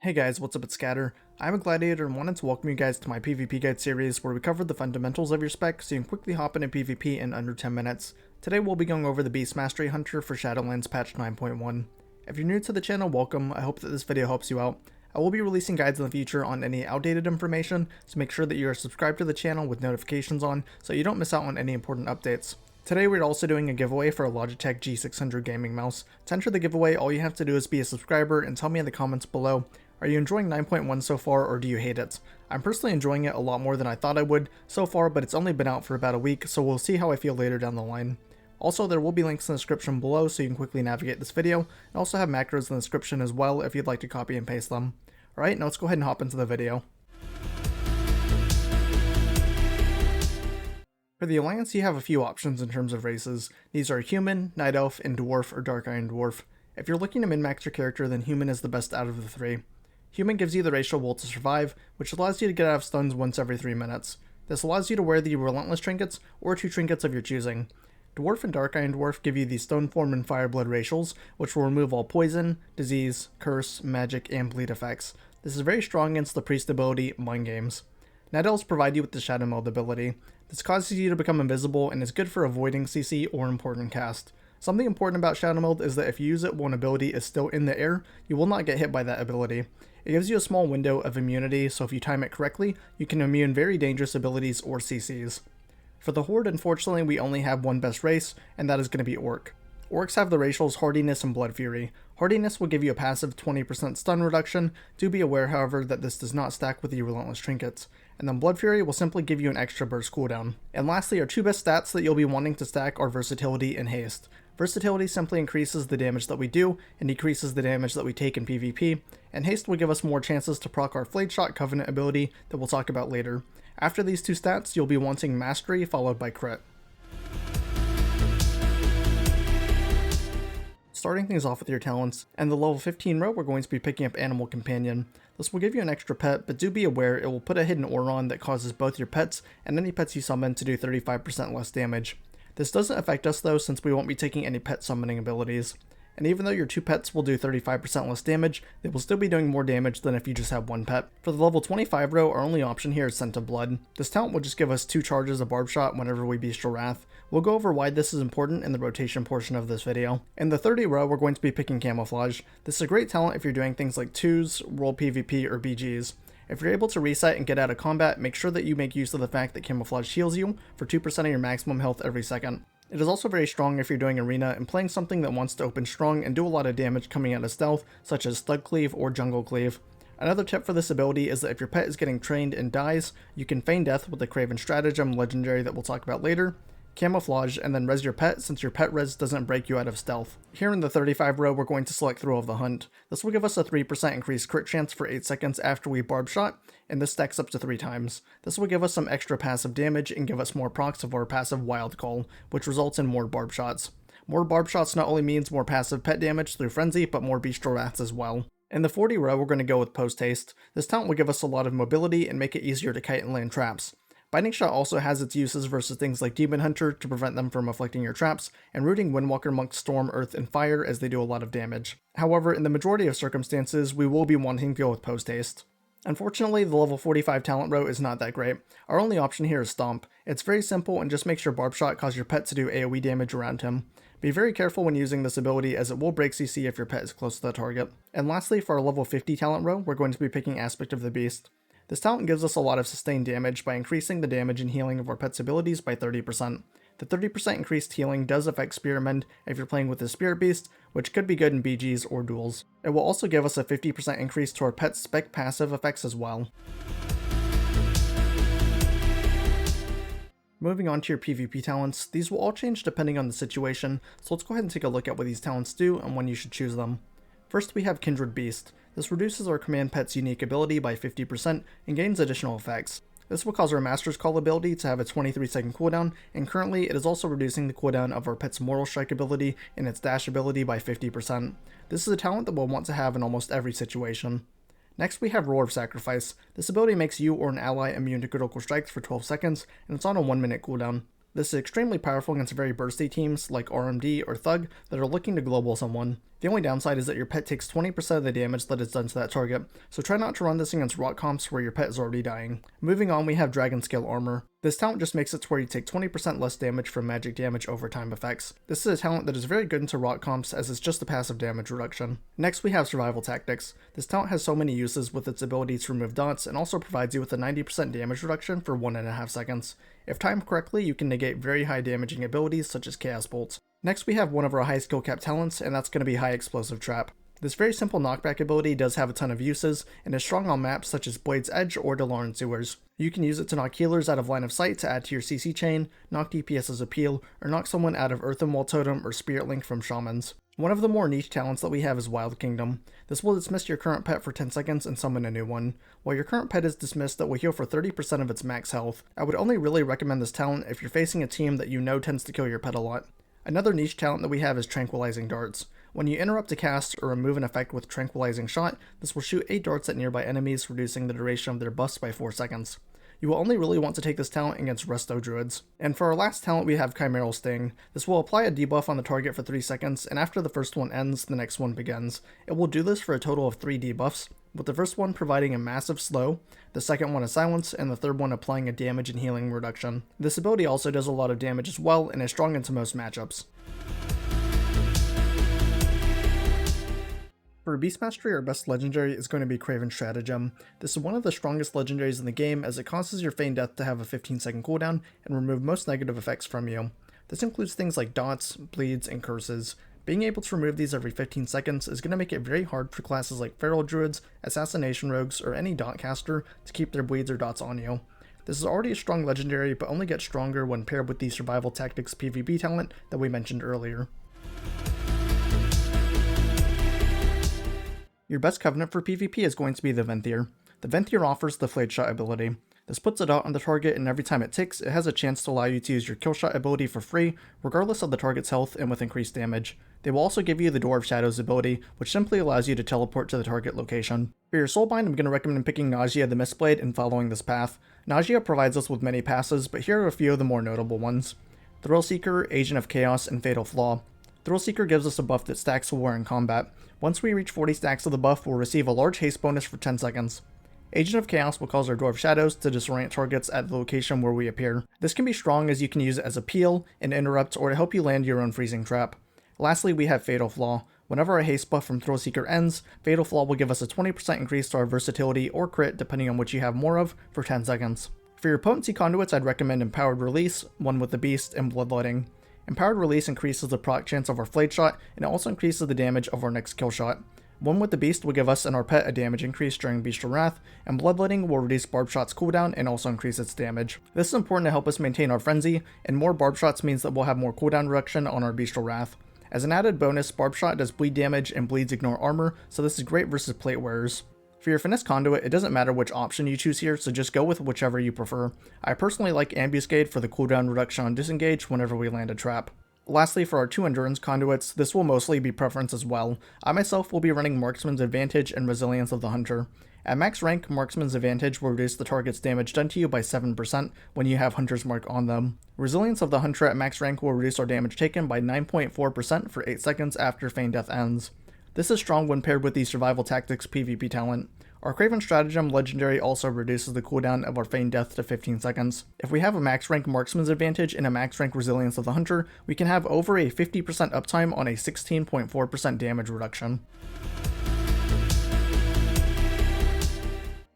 Hey guys, what's up, it's Scatter. I'm a gladiator and wanted to welcome you guys to my PvP guide series where we cover the fundamentals of your spec so you can quickly hop into PvP in under 10 minutes. Today we'll be going over the Beast Mastery Hunter for Shadowlands patch 9.1. If you're new to the channel, welcome. I hope that this video helps you out. I will be releasing guides in the future on any outdated information, so make sure that you are subscribed to the channel with notifications on so you don't miss out on any important updates. Today we're also doing a giveaway for a Logitech G600 gaming mouse. To enter the giveaway, all you have to do is be a subscriber and tell me in the comments below, are you enjoying 9.1 so far, or do you hate it? I'm personally enjoying it a lot more than I thought I would so far, but it's only been out for about a week, so we'll see how I feel later down the line. Also, there will be links in the description below so you can quickly navigate this video, and also have macros in the description as well if you'd like to copy and paste them. Alright, now let's go ahead and hop into the video. For the Alliance, you have a few options in terms of races. These are Human, Night Elf, and Dwarf or Dark Iron Dwarf. If you're looking to min-max your character, then Human is the best out of the three. Human gives you the racial will to survive, which allows you to get out of stuns once every 3 minutes. This allows you to wear the Relentless trinkets, or 2 trinkets of your choosing. Dwarf and Dark Iron Dwarf give you the Stone Form and Fireblood racials, which will remove all poison, disease, curse, magic, and bleed effects. This is very strong against the priest ability, Mind Games. Night Elves provide you with the Shadow Meld ability. This causes you to become invisible and is good for avoiding CC or important cast. Something important about Shadow Meld is that if you use it while an ability is still in the air, you will not get hit by that ability. It gives you a small window of immunity, so if you time it correctly, you can immune very dangerous abilities or CCs. For the Horde, unfortunately, we only have one best race, and that is going to be Orc. Orcs have the racials Hardiness and Blood Fury. Hardiness will give you a passive 20% stun reduction. Do be aware, however, that this does not stack with the Relentless trinkets. And then Blood Fury will simply give you an extra burst cooldown. And lastly, our 2 best stats that you'll be wanting to stack are Versatility and Haste. Versatility simply increases the damage that we do and decreases the damage that we take in PvP, and Haste will give us more chances to proc our Flayed Shot Covenant ability that we'll talk about later. After these 2 stats, you'll be wanting Mastery followed by Crit. Starting things off with your talents, and the level 15 row we're going to be picking up Animal Companion. This will give you an extra pet, but do be aware it will put a hidden aura on that causes both your pets and any pets you summon to do 35% less damage. This doesn't affect us though, since we won't be taking any pet summoning abilities. And even though your 2 pets will do 35% less damage, they will still be doing more damage than if you just have 1 pet. For the level 25 row, our only option here is Scent of Blood. This talent will just give us 2 charges of Barb Shot whenever we Bestial Wrath. We'll go over why this is important in the rotation portion of this video. In the 30 row, we're going to be picking Camouflage. This is a great talent if you're doing things like 2s, World PvP, or BGs. If you're able to reset and get out of combat, make sure that you make use of the fact that Camouflage heals you for 2% of your maximum health every second. It is also very strong if you're doing Arena and playing something that wants to open strong and do a lot of damage coming out of stealth, such as Thug Cleave or Jungle Cleave. Another tip for this ability is that if your pet is getting trained and dies, you can feign death with the Craven Stratagem Legendary that we'll talk about later, Camouflage, and then res your pet since your pet res doesn't break you out of stealth. Here in the 35 row, we're going to select Thrill of the Hunt. This will give us a 3% increased crit chance for 8 seconds after we Barb Shot, and this stacks up to 3 times. This will give us some extra passive damage and give us more procs of our passive Wild Call, which results in more Barb Shots. More Barb Shots not only means more passive pet damage through Frenzy, but more Bestial Wraths as well. In the 40 row, we're going to go with Post Haste. This talent will give us a lot of mobility and make it easier to kite and land traps. Binding Shot also has its uses versus things like Demon Hunter to prevent them from afflicting your traps, and rooting Windwalker Monk Storm, Earth, and Fire as they do a lot of damage. However, in the majority of circumstances, we will be wanting to go with Post Haste. Unfortunately, the level 45 talent row is not that great. Our only option here is Stomp. It's very simple and just makes your Barb Shot cause your pet to do AoE damage around him. Be very careful when using this ability as it will break CC if your pet is close to the target. And lastly, for our level 50 talent row, we're going to be picking Aspect of the Beast. This talent gives us a lot of sustained damage by increasing the damage and healing of our pet's abilities by 30%. The 30% increased healing does affect Spearmend if you're playing with the Spirit Beast, which could be good in BGs or duels. It will also give us a 50% increase to our pet's spec passive effects as well. Moving on to your PvP talents, these will all change depending on the situation, so let's go ahead and take a look at what these talents do and when you should choose them. First, we have Kindred Beast. This reduces our command pet's unique ability by 50% and gains additional effects. This will cause our Master's Call ability to have a 23-second cooldown, and currently it is also reducing the cooldown of our pet's Mortal Strike ability and its dash ability by 50%. This is a talent that we'll want to have in almost every situation. Next, we have Roar of Sacrifice. This ability makes you or an ally immune to critical strikes for 12 seconds, and it's on a 1-minute cooldown. This is extremely powerful against very bursty teams like RMD or Thug that are looking to global someone. The only downside is that your pet takes 20% of the damage that is done to that target, so try not to run this against rock comps where your pet is already dying. Moving on, we have Dragon Scale Armor. This talent just makes it to where you take 20% less damage from magic damage over time effects. This is a talent that is very good into rock comps as it's just a passive damage reduction. Next we have Survival Tactics. This talent has so many uses with its ability to remove dots and also provides you with a 90% damage reduction for 1.5 seconds. If timed correctly, you can negate very high damaging abilities such as Chaos Bolts. Next we have one of our high skill cap talents, and that's going to be High Explosive Trap. This very simple knockback ability does have a ton of uses, and is strong on maps such as Blade's Edge or Dalaran Sewers. You can use it to knock healers out of line of sight to add to your CC chain, knock DPS as a peel, or knock someone out of Earthen Wall Totem or Spirit Link from Shamans. One of the more niche talents that we have is Wild Kingdom. This will dismiss your current pet for 10 seconds and summon a new one. While your current pet is dismissed, that will heal for 30% of its max health. I would only really recommend this talent if you're facing a team that you know tends to kill your pet a lot. Another niche talent that we have is Tranquilizing Darts. When you interrupt a cast or remove an effect with Tranquilizing Shot, this will shoot 8 darts at nearby enemies, reducing the duration of their buffs by 4 seconds. You will only really want to take this talent against Resto Druids. And for our last talent we have Chimeral Sting. This will apply a debuff on the target for 3 seconds, and after the first one ends, the next one begins. It will do this for a total of 3 debuffs, with the first one providing a massive slow, the second one a silence, and the third one applying a damage and healing reduction. This ability also does a lot of damage as well, and is strong into most matchups. For Beast Mastery, our best legendary is going to be Craven Stratagem. This is one of the strongest legendaries in the game as it causes your Feigned Death to have a 15-second cooldown and remove most negative effects from you. This includes things like dots, bleeds, and curses. Being able to remove these every 15 seconds is going to make it very hard for classes like Feral Druids, Assassination Rogues, or any dot caster to keep their bleeds or dots on you. This is already a strong legendary, but only gets stronger when paired with the Survival Tactics PvP talent that we mentioned earlier. Your best covenant for PvP is going to be the Venthyr. The Venthyr offers the Flayed Shot ability. This puts a dot on the target, and every time it ticks, it has a chance to allow you to use your Kill Shot ability for free, regardless of the target's health and with increased damage. They will also give you the Door of Shadows ability, which simply allows you to teleport to the target location. For your Soulbind, I'm going to recommend picking Nausea the Mistblade and following this path. Nausea provides us with many passes, but here are a few of the more notable ones. Thrillseeker, Agent of Chaos, and Fatal Flaw. Thrillseeker gives us a buff that stacks while we're in combat. Once we reach 40 stacks of the buff, we'll receive a large haste bonus for 10 seconds. Agent of Chaos will cause our Door of Shadows to disorient targets at the location where we appear. This can be strong as you can use it as a peel, an interrupt, or to help you land your own freezing trap. Lastly, we have Fatal Flaw. Whenever a haste buff from Thrillseeker ends, Fatal Flaw will give us a 20% increase to our versatility or crit depending on which you have more of for 10 seconds. For your potency conduits, I'd recommend Empowered Release, One with the Beast, and Bloodletting. Empowered Release increases the proc chance of our Flayed Shot, and it also increases the damage of our next kill shot. One with the Beast will give us and our pet a damage increase during Bestial Wrath, and Bloodletting will reduce Barb Shot's cooldown and also increase its damage. This is important to help us maintain our Frenzy, and more Barb Shots means that we'll have more cooldown reduction on our Bestial Wrath. As an added bonus, Barb Shot does bleed damage and bleeds ignore armor, so this is great versus plate wearers. For your Finesse Conduit, it doesn't matter which option you choose here, so just go with whichever you prefer. I personally like Ambuscade for the cooldown reduction on Disengage whenever we land a trap. Lastly, for our 2 Endurance Conduits, this will mostly be preference as well. I myself will be running Marksman's Advantage and Resilience of the Hunter. At max rank, Marksman's Advantage will reduce the target's damage done to you by 7% when you have Hunter's Mark on them. Resilience of the Hunter at max rank will reduce our damage taken by 9.4% for 8 seconds after Feigned Death ends. This is strong when paired with the Survival Tactics PvP talent. Our Craven Stratagem legendary also reduces the cooldown of our Feigned Death to 15 seconds. If we have a max rank Marksman's Advantage and a max rank Resilience of the Hunter, we can have over a 50% uptime on a 16.4% damage reduction.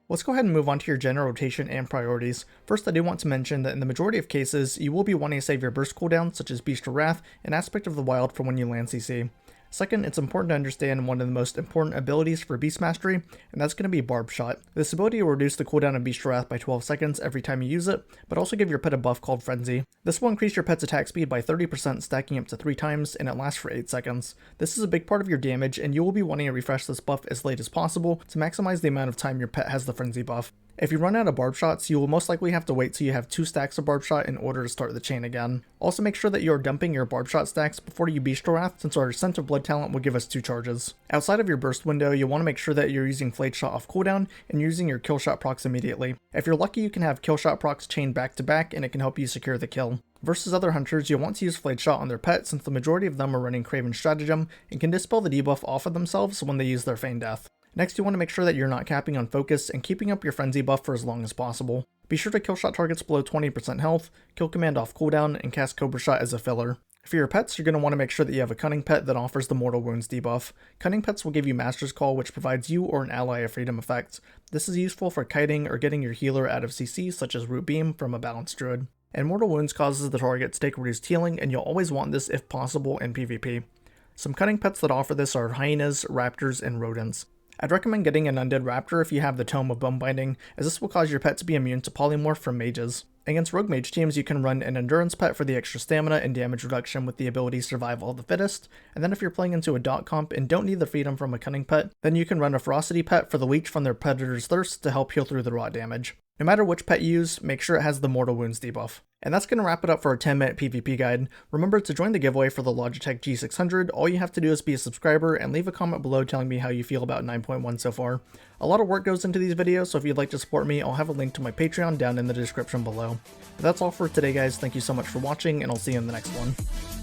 Let's go ahead and move on to your general rotation and priorities. First, I do want to mention that in the majority of cases, you will be wanting to save your burst cooldown, such as Bestial Wrath, and Aspect of the Wild for when you land CC. Second, it's important to understand one of the most important abilities for Beast Mastery, and that's going to be Barb Shot. This ability will reduce the cooldown of Bestial Wrath by 12 seconds every time you use it, but also give your pet a buff called Frenzy. This will increase your pet's attack speed by 30%, stacking up to 3 times, and it lasts for 8 seconds. This is a big part of your damage, and you will be wanting to refresh this buff as late as possible to maximize the amount of time your pet has the Frenzy buff. If you run out of Barb Shots, you will most likely have to wait till you have 2 stacks of Barb Shot in order to start the chain again. Also make sure that you are dumping your Barb Shot stacks before you Bestial Wrath, since our Scent of Blood talent will give us 2 charges. Outside of your burst window, you'll want to make sure that you're using Flayed Shot off cooldown and using your Kill Shot procs immediately. If you're lucky, you can have Kill Shot procs chained back to back and it can help you secure the kill. Versus other hunters, you'll want to use Flayed Shot on their pet since the majority of them are running Craven Stratagem and can dispel the debuff off of themselves when they use their Feign Death. Next, you want to make sure that you're not capping on focus and keeping up your Frenzy buff for as long as possible. Be sure to kill shot targets below 20% health, kill command off cooldown, and cast Cobra Shot as a filler. For your pets, you're going to want to make sure that you have a Cunning pet that offers the Mortal Wounds debuff. Cunning pets will give you Master's Call, which provides you or an ally a freedom effect. This is useful for kiting or getting your healer out of CC, such as Root Beam, from a balanced druid. And Mortal Wounds causes the target to take reduced healing, and you'll always want this if possible in PvP. Some Cunning pets that offer this are Hyenas, Raptors, and Rodents. I'd recommend getting an Undead Raptor if you have the Tome of Bone Binding, as this will cause your pet to be immune to Polymorph from mages. Against Rogue Mage teams, you can run an Endurance pet for the extra stamina and damage reduction with the ability Survival of the Fittest, and then if you're playing into a dot comp and don't need the freedom from a Cunning pet, then you can run a Ferocity pet for the leech from their Predator's Thirst to help heal through the rot damage. No matter which pet you use, make sure it has the Mortal Wounds debuff. And that's going to wrap it up for our 10-minute PvP guide. Remember to join the giveaway for the Logitech G600. All you have to do is be a subscriber and leave a comment below telling me how you feel about 9.1 so far. A lot of work goes into these videos, so if you'd like to support me, I'll have a link to my Patreon down in the description below. But that's all for today, guys. Thank you so much for watching, and I'll see you in the next one.